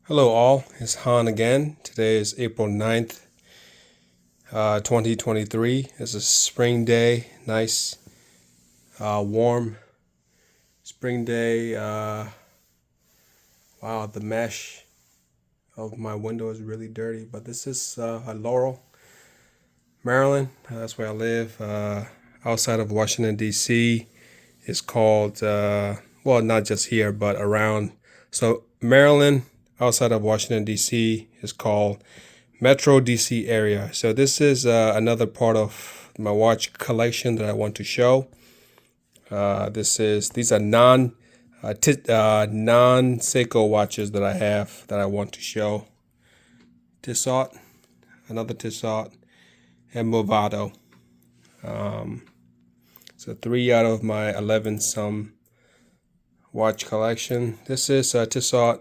Hello all, it's Han again. Today is April 9th, 2023. It's a spring day, nice, warm spring day. Wow, the mesh of my window is really dirty, but this is Laurel, Maryland. That's where I live, outside of Washington, D.C. It's called, well, not just here, but around. So Maryland, outside of Washington, D.C. is called Metro DC area. So this is another part of my watch collection that I want to show. These are non Seiko watches that I have that I want to show. Tissot, another Tissot, and Movado. So 3 out of my 11 some watch collection. This is Tissot.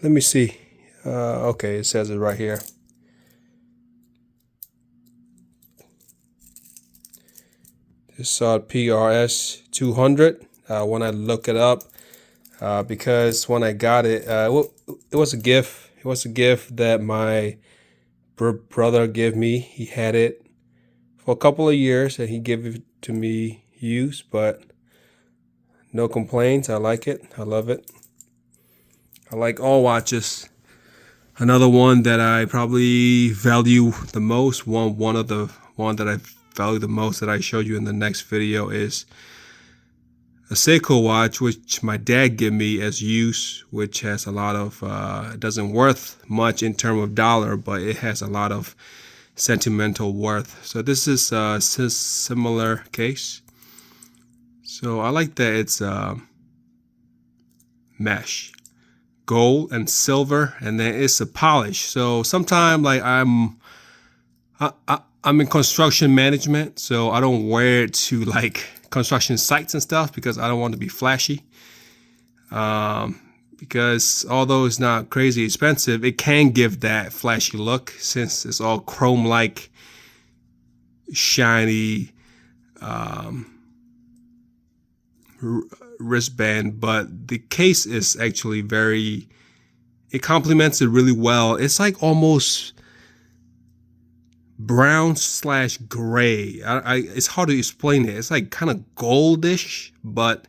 Let me see. Okay, it says it right here. Tissot PRS 200. When I look it up, because when I got it, it was a gift. It was a gift that my brother gave me. He had it for a couple of years, and he gave it to me use, but no complaints. I like it. I love it. I like all watches. Another one that I probably value the most, one that I value the most that I showed you in the next video is a Seiko watch, which my dad gave me as use, which has a lot of, it doesn't worth much in terms of dollar, but it has a lot of sentimental worth. So this is a similar case. So I like that it's mesh, gold and silver, and then it's a polish. So sometimes, like, I'm in construction management, so I don't wear it to like construction sites and stuff because I don't want to be flashy. Because although it's not crazy expensive, it can give that flashy look since it's all chrome-like, shiny wristband. But the case is actually it complements it really well. It's like almost brown / gray. It's hard to explain it. It's like kind of goldish, but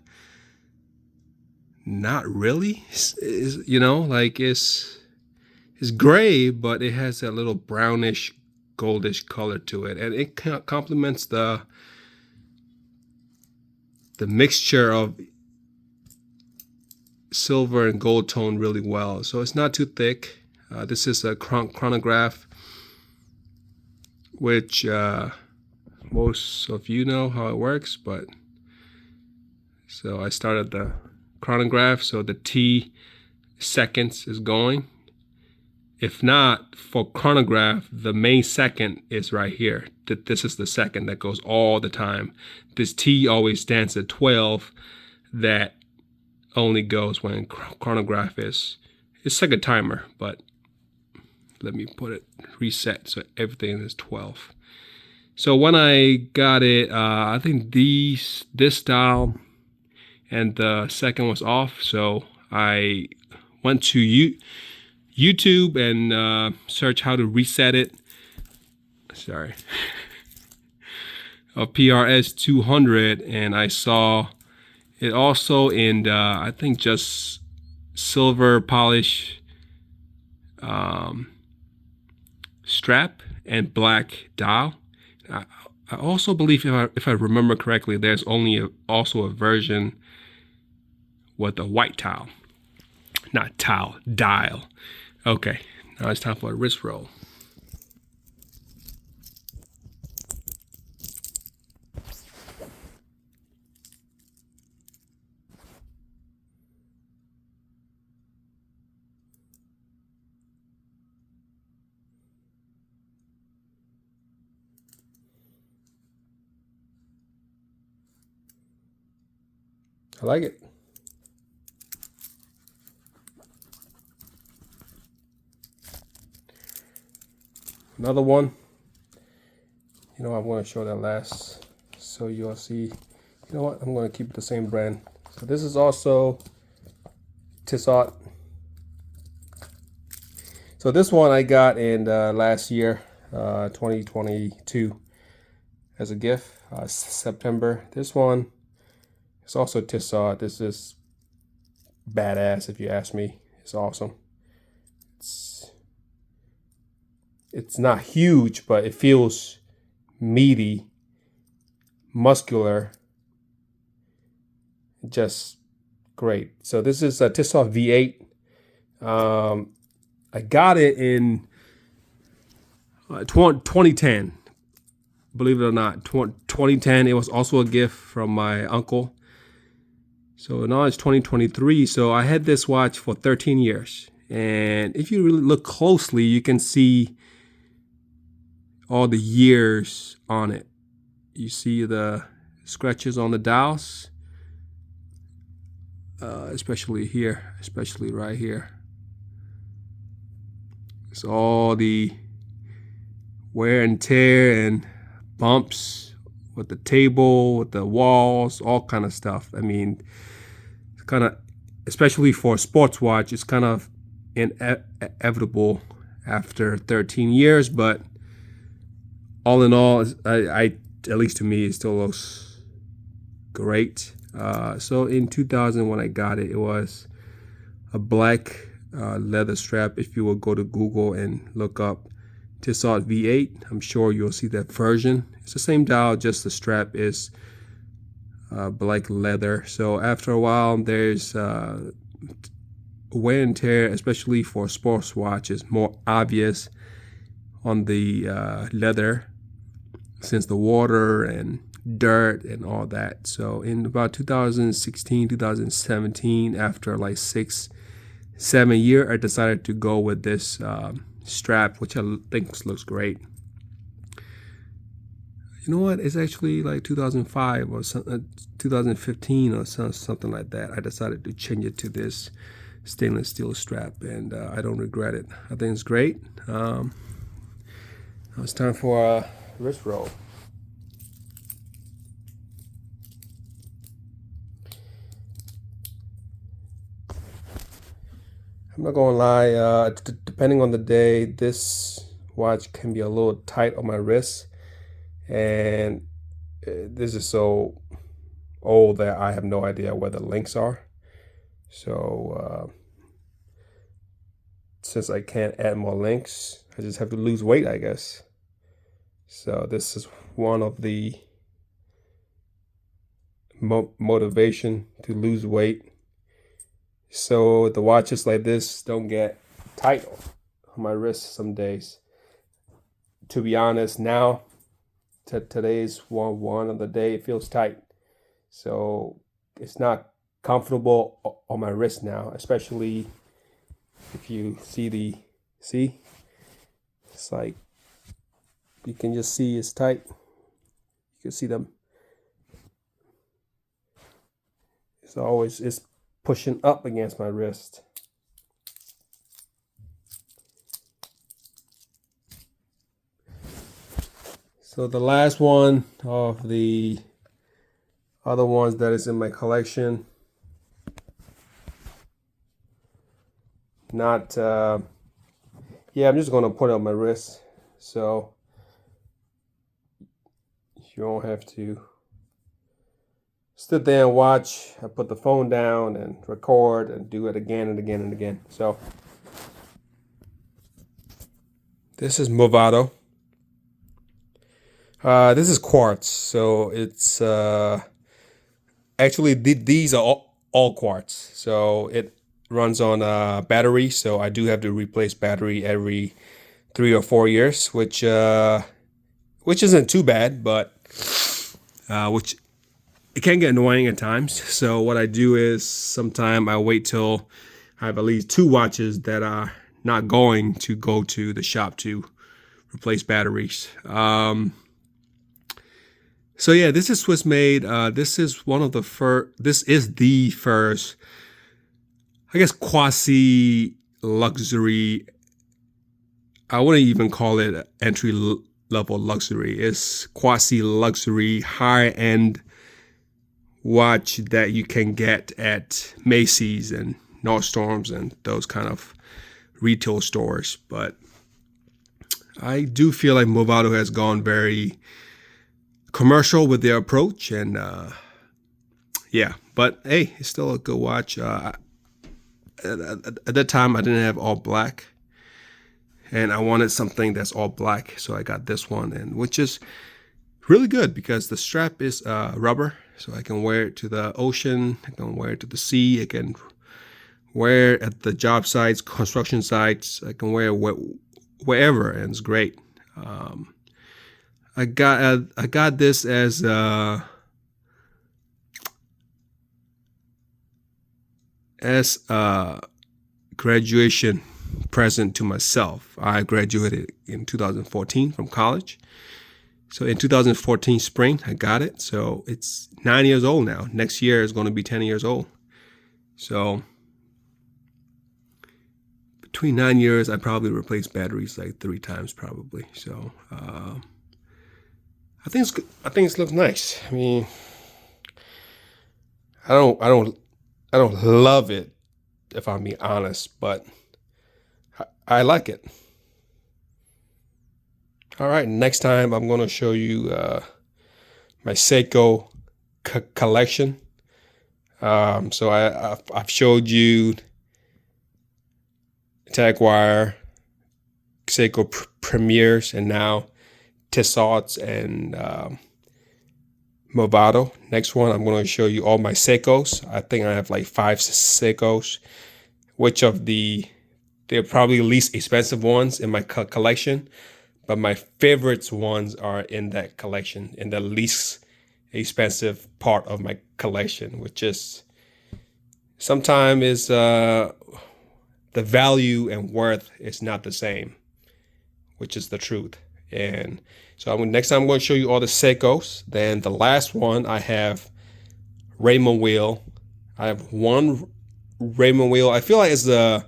not really. It's gray, but it has that little brownish, goldish color to it, and it complements the mixture of silver and gold tone really well. So it's not too thick. This is a chronograph, which most of you know how it works, but so I started the chronograph, so the T seconds is going. If not, for chronograph, the main second is right here. This is the second that goes all the time. This T always stands at 12. That only goes when chronograph is. It's like a timer, but let me put it reset so everything is 12. So when I got it, I think this dial and the second was off. So I went to YouTube and search how to reset it. Sorry. A PRS 200, and I saw it also in I think just silver polish strap and black dial. I also believe, if I remember correctly, there's also a version with a white dial. Not towel, dial. Okay, now it's time for a wrist roll. I like it. Another one. I'm going to show that last so you'll see. You know what? I'm going to keep the same brand So this is also Tissot. So this one I got in last year, 2022, as a gift, September. This one is also Tissot. This is badass, if you ask me. It's awesome. It's not huge, but it feels meaty, muscular, just great. So this is a Tissot V8. I got it in 2010. Believe it or not, 2010. It was also a gift from my uncle. So now it's 2023. So I had this watch for 13 years. And if you really look closely, you can see all the years on it. You see the scratches on the dials, especially here, especially right here. It's all the wear and tear and bumps with the table, with the walls, all kind of stuff. I mean, it's kind of, especially for a sports watch, it's kind of inevitable after 13 years, but all in all, I at least to me, it still looks great. So in 2000, when I got it, it was a black leather strap. If you will go to Google and look up Tissot V8, I'm sure you'll see that version. It's the same dial, just the strap is black leather. So after a while, there's wear and tear, especially for a sports watch, is more obvious on the leather, since the water and dirt and all that. So in about 2016, 2017, after like 6-7 years, I decided to go with this strap, which I think looks great. You know what? It's actually like 2005 or 2015 or something like that. I decided to change it to this stainless steel strap, and I don't regret it. I think it's great. Now it's time for a wrist roll. I'm not gonna lie, depending on the day, this watch can be a little tight on my wrist, and this is so old that I have no idea where the links are. So since I can't add more links, I just have to lose weight, I guess. So this is one of the motivation to lose weight. So the watches like this don't get tight on my wrist some days. To be honest, now today's one of the day, it feels tight. So it's not comfortable on my wrist now, especially if you see it's like, you can just see it's tight. You can see them. It's pushing up against my wrist. So the last one of the other ones that is in my collection, not yeah, I'm just gonna put it on my wrist, so you don't have to sit there and watch. I put the phone down and record and do it again and again and again. So this is Movado. This is Quartz. So it's actually these are all Quartz. So it runs on battery. So I do have to replace battery every 3 or 4 years, which isn't too bad, but which it can get annoying at times. So what I do is sometime I wait till I have at least 2 watches that are not going to go to the shop to replace batteries. So yeah, this is Swiss made. This is one of the first. This is the first, I guess, quasi luxury. I wouldn't even call it entry level luxury. It's quasi luxury, high end watch that you can get at Macy's and Nordstorms and those kind of retail stores. But I do feel like Movado has gone very commercial with their approach, and yeah, but hey, it's still a good watch. At that time, I didn't have all black, and I wanted something that's all black, so I got this one, and which is really good because the strap is rubber, so I can wear it to the ocean, I can wear it to the sea, I can wear it at the job sites, construction sites, I can wear it wherever, and it's great. I got this as a graduation present to myself. I graduated in 2014 from college. So in 2014 spring, I got it. So it's 9 years old now. Next year is going to be 10 years old. So between 9 years, I probably replaced batteries like 3 times probably. So I think it's good. I think it looks nice. I mean, I don't love it, if I'm being honest, but I like it. All right, next time I'm going to show you my Seiko collection. So I've showed you Tagwire, Seiko Premiers, and now Tissot's and Movado. Next one, I'm going to show you all my Seikos. I think I have like 5 Seikos, which of they're probably the least expensive ones in my collection, but my favorites ones are in that collection, in the least expensive part of my collection, which is sometimes is the value and worth is not the same, which is the truth. And so next time I'm going to show you all the Seikos. Then the last one, I have Raymond wheel. I have one Raymond wheel. I feel like it's a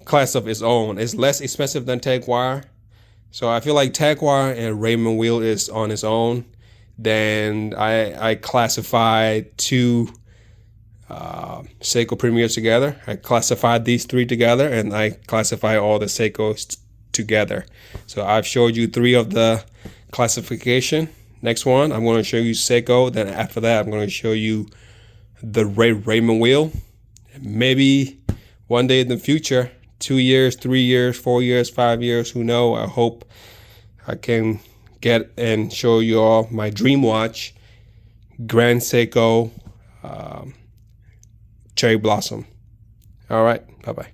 class of its own. It's less expensive than Tagwire. So I feel like Tagwire and Raymond wheel is on its own. Then I classify 2 Seiko Premiers together. I classified these 3 together, and I classify all the Seikos together. So I've showed you 3 of the classification. Next one, I'm going to show you Seiko. Then after that, I'm going to show you the Raymond wheel. Maybe one day in the future, 2 years, 3 years, 4 years, 5 years, who knows? I hope I can get and show you all my dream watch, Grand Seiko Cherry Blossom. All right, bye-bye.